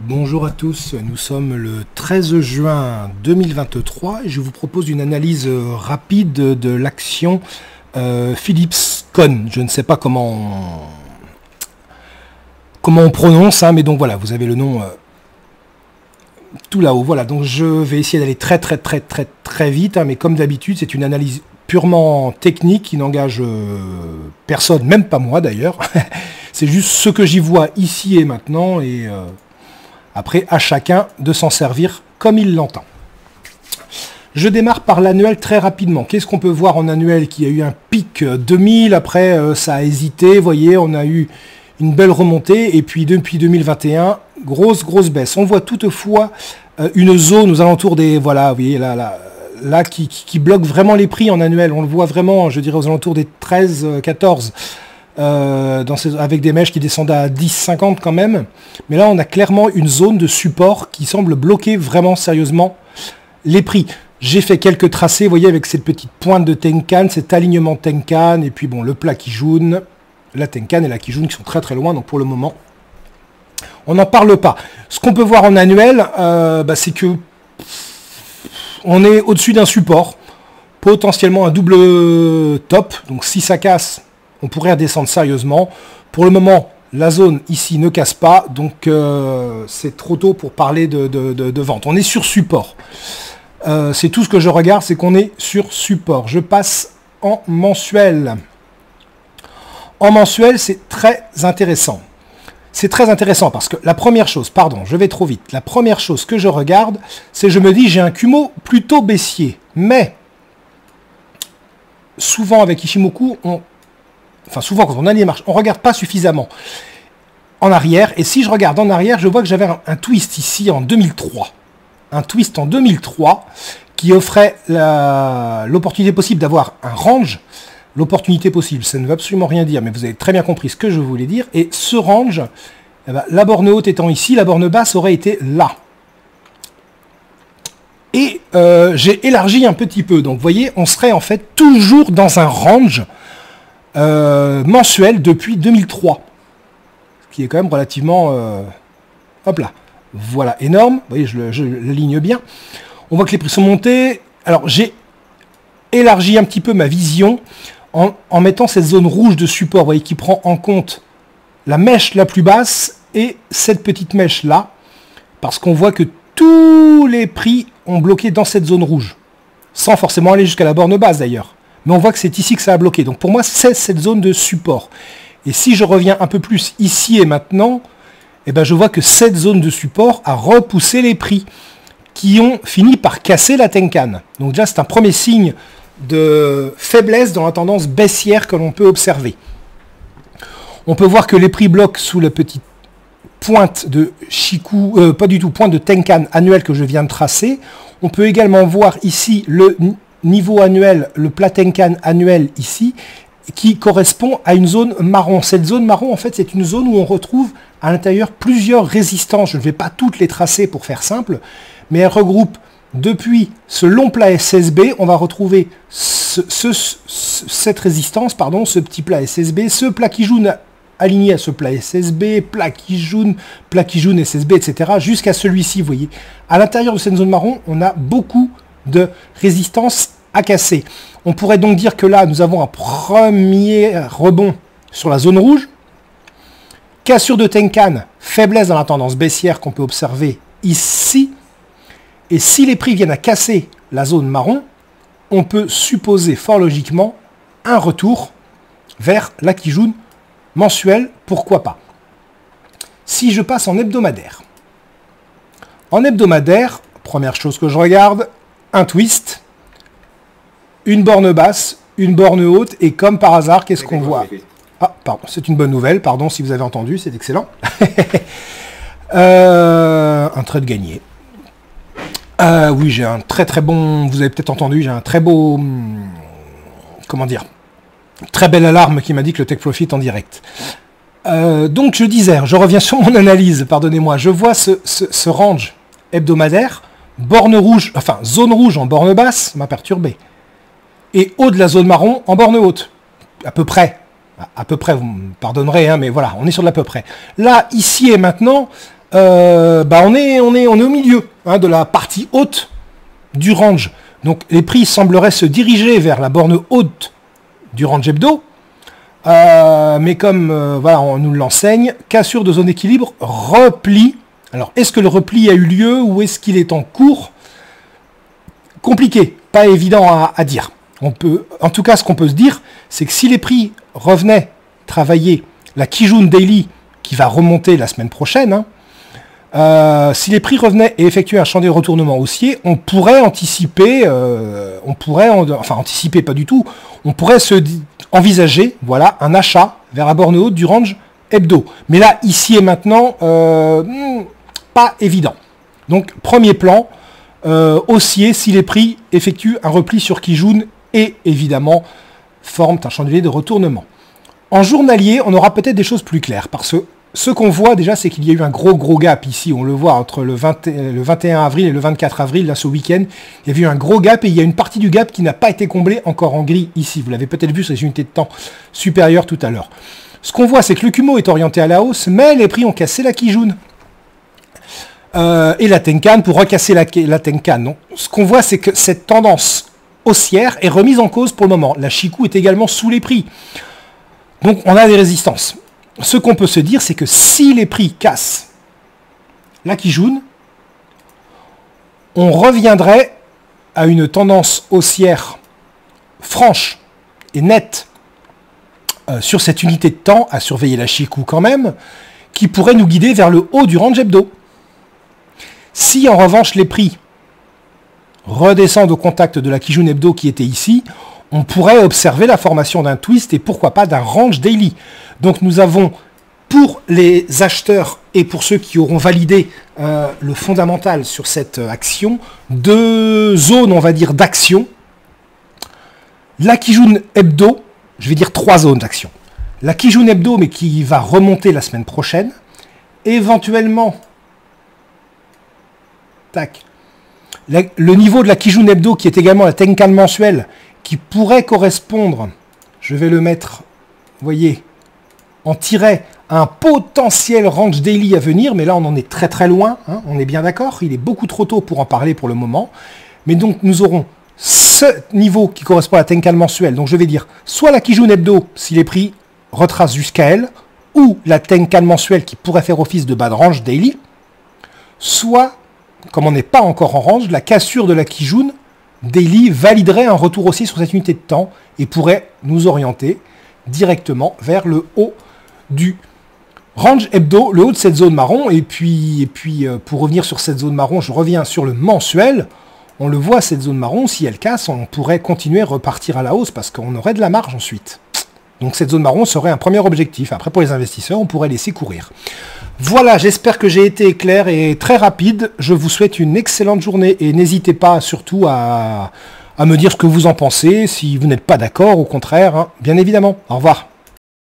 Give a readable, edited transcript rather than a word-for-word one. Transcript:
Bonjour à tous, nous sommes le 13 juin 2023 et je vous propose une analyse rapide de l'action Philips Con. Je ne sais pas comment on prononce, hein, mais donc voilà, vous avez le nom tout là-haut. Voilà, donc je vais essayer d'aller très vite, hein, mais comme d'habitude, c'est une analyse purement technique qui n'engage personne, même pas moi d'ailleurs. C'est juste ce que j'y vois ici et maintenant et après, à chacun de s'en servir comme il l'entend. Je démarre par l'annuel très rapidement. Qu'est-ce qu'on peut voir en annuel? Qui a eu un pic 2000, après ça a hésité, vous voyez, on a eu une belle remontée, et puis depuis 2021, grosse baisse. On voit toutefois une zone aux alentours des, voilà, vous voyez, là qui bloque vraiment les prix en annuel. On le voit vraiment, je dirais, aux alentours des 13, 14. Avec des mèches qui descendent à 10-50 quand même, mais là on a clairement une zone de support qui semble bloquer vraiment sérieusement les prix. J'ai fait quelques tracés, vous voyez, avec cette petite pointe de Tenkan, cet alignement Tenkan, et puis bon, le plat Kijun, la Tenkan et la Kijun qui sont très loin, donc pour le moment on n'en parle pas. Ce qu'on peut voir en annuel, c'est que on est au-dessus d'un support, potentiellement un double top, donc si ça casse, on pourrait redescendre sérieusement. Pour le moment, la zone ici ne casse pas, donc c'est trop tôt pour parler de vente. On est sur support. C'est tout ce que je regarde, c'est qu'on est sur support. Je passe en mensuel. En mensuel, c'est très intéressant. C'est très intéressant parce que la première chose, pardon, je vais trop vite. La première chose que je regarde, c'est je me dis j'ai un Kumo plutôt baissier. Mais souvent avec Ichimoku, souvent quand on a les marches, on ne regarde pas suffisamment en arrière. Et si je regarde en arrière, je vois que j'avais un twist ici en 2003. Un twist en 2003 qui offrait l'opportunité possible d'avoir un range. L'opportunité possible, ça ne veut absolument rien dire, mais vous avez très bien compris ce que je voulais dire. Et ce range, la borne haute étant ici, la borne basse aurait été là. Et j'ai élargi un petit peu. Donc vous voyez, on serait en fait toujours dans un range mensuel depuis 2003, ce qui est quand même relativement hop là, voilà, énorme. Vous voyez, je l'aligne bien. On voit que les prix sont montés. Alors j'ai élargi un petit peu ma vision en mettant cette zone rouge de support, vous voyez, qui prend en compte la mèche la plus basse et cette petite mèche là, parce qu'on voit que tous les prix ont bloqué dans cette zone rouge, sans forcément aller jusqu'à la borne basse d'ailleurs. Mais on voit que c'est ici que ça a bloqué. Donc pour moi, c'est cette zone de support. Et si je reviens un peu plus ici et maintenant, je vois que cette zone de support a repoussé les prix qui ont fini par casser la Tenkan. Donc déjà, c'est un premier signe de faiblesse dans la tendance baissière que l'on peut observer. On peut voir que les prix bloquent sous la petite pointe de Shiku, pas du tout, pointe de Tenkan annuel que je viens de tracer. On peut également voir ici le niveau annuel, le plat Tenkan annuel ici, qui correspond à une zone marron. Cette zone marron, en fait, c'est une zone où on retrouve à l'intérieur plusieurs résistances. Je ne vais pas toutes les tracer pour faire simple, mais elles regroupent depuis ce long plat SSB, on va retrouver cette résistance, pardon, ce petit plat SSB, ce plat Kijun aligné à ce plat SSB, plat Kijun, SSB, etc., jusqu'à celui-ci, vous voyez. À l'intérieur de cette zone marron, on a beaucoup de résistance à casser. On pourrait donc dire que là, nous avons un premier rebond sur la zone rouge, cassure de Tenkan, faiblesse dans la tendance baissière qu'on peut observer ici, et si les prix viennent à casser la zone marron, on peut supposer fort logiquement un retour vers la Kijun mensuelle, pourquoi pas. Si je passe en hebdomadaire, première chose que je regarde, un twist, une borne basse, une borne haute, et comme par hasard, qu'est-ce qu'on voit? Ah, pardon, c'est une bonne nouvelle, pardon si vous avez entendu, c'est excellent. Un trade gagné. Oui, j'ai un très bon, vous avez peut-être entendu, j'ai un très beau, comment dire, très belle alarme qui m'a dit que le Take Profit en direct. Donc je disais, je reviens sur mon analyse, pardonnez-moi, je vois ce range hebdomadaire, borne rouge, enfin zone rouge en borne basse, m'a perturbé, et haut de la zone marron en borne haute, à peu près, vous me pardonnerez, hein, mais voilà, on est sur de l'à peu près. Là, ici et maintenant, on est au milieu hein, de la partie haute du range. Donc les prix sembleraient se diriger vers la borne haute du range hebdo. Mais comme voilà, on nous l'enseigne, cassure de zone d'équilibre, repli. Alors, est-ce que le repli a eu lieu ou est-ce qu'il est en cours? Compliqué, pas évident à dire. En tout cas, ce qu'on peut se dire, c'est que si les prix revenaient travailler la Kijun Daily qui va remonter la semaine prochaine, hein, si les prix revenaient et effectuaient un chantier de retournement haussier, on pourrait anticiper, enfin anticiper pas du tout, on pourrait envisager voilà, un achat vers la borne haute du range hebdo. Mais là, ici et maintenant, pas évident. Donc, premier plan, haussier si les prix effectuent un repli sur Kijun et évidemment forment un chandelier de retournement. En journalier, on aura peut-être des choses plus claires parce que ce qu'on voit déjà, c'est qu'il y a eu un gros gap ici. On le voit entre le 21 avril et le 24 avril, là ce week-end. Il y a eu un gros gap et il y a une partie du gap qui n'a pas été comblée encore en gris ici. Vous l'avez peut-être vu sur les unités de temps supérieures tout à l'heure. Ce qu'on voit, c'est que le Kumo est orienté à la hausse, mais les prix ont cassé la Kijun. Et la Tenkan pour recasser la Tenkan. Donc, ce qu'on voit, c'est que cette tendance haussière est remise en cause pour le moment. La Chikou est également sous les prix. Donc, on a des résistances. Ce qu'on peut se dire, c'est que si les prix cassent la Kijun, on reviendrait à une tendance haussière franche et nette sur cette unité de temps, à surveiller la Chikou quand même, qui pourrait nous guider vers le haut du range hebdo. Si en revanche les prix redescendent au contact de la Kijun hebdo qui était ici, on pourrait observer la formation d'un twist et pourquoi pas d'un range daily. Donc nous avons pour les acheteurs et pour ceux qui auront validé le fondamental sur cette action, deux zones on va dire d'action. La Kijun hebdo, je vais dire trois zones d'action. La Kijun hebdo mais qui va remonter la semaine prochaine, éventuellement le niveau de la Kijun hebdo qui est également la Tenkan mensuelle qui pourrait correspondre, je vais le mettre, vous voyez, en tiret à un potentiel range daily à venir, mais là on en est très loin, hein, on est bien d'accord, il est beaucoup trop tôt pour en parler pour le moment, mais donc nous aurons ce niveau qui correspond à la Tenkan mensuelle, donc je vais dire soit la Kijun hebdo si les prix retracent jusqu'à elle, ou la Tenkan mensuelle qui pourrait faire office de bas de range daily, soit comme on n'est pas encore en range, la cassure de la Kijun daily validerait un retour aussi sur cette unité de temps et pourrait nous orienter directement vers le haut du range hebdo, le haut de cette zone marron. Et puis pour revenir sur cette zone marron, je reviens sur le mensuel. On le voit, cette zone marron, si elle casse, on pourrait continuer à repartir à la hausse parce qu'on aurait de la marge ensuite. Donc cette zone marron serait un premier objectif. Après, pour les investisseurs, on pourrait laisser courir. Voilà, j'espère que j'ai été clair et très rapide. Je vous souhaite une excellente journée et n'hésitez pas surtout à me dire ce que vous en pensez, si vous n'êtes pas d'accord, au contraire, hein, bien évidemment. Au revoir.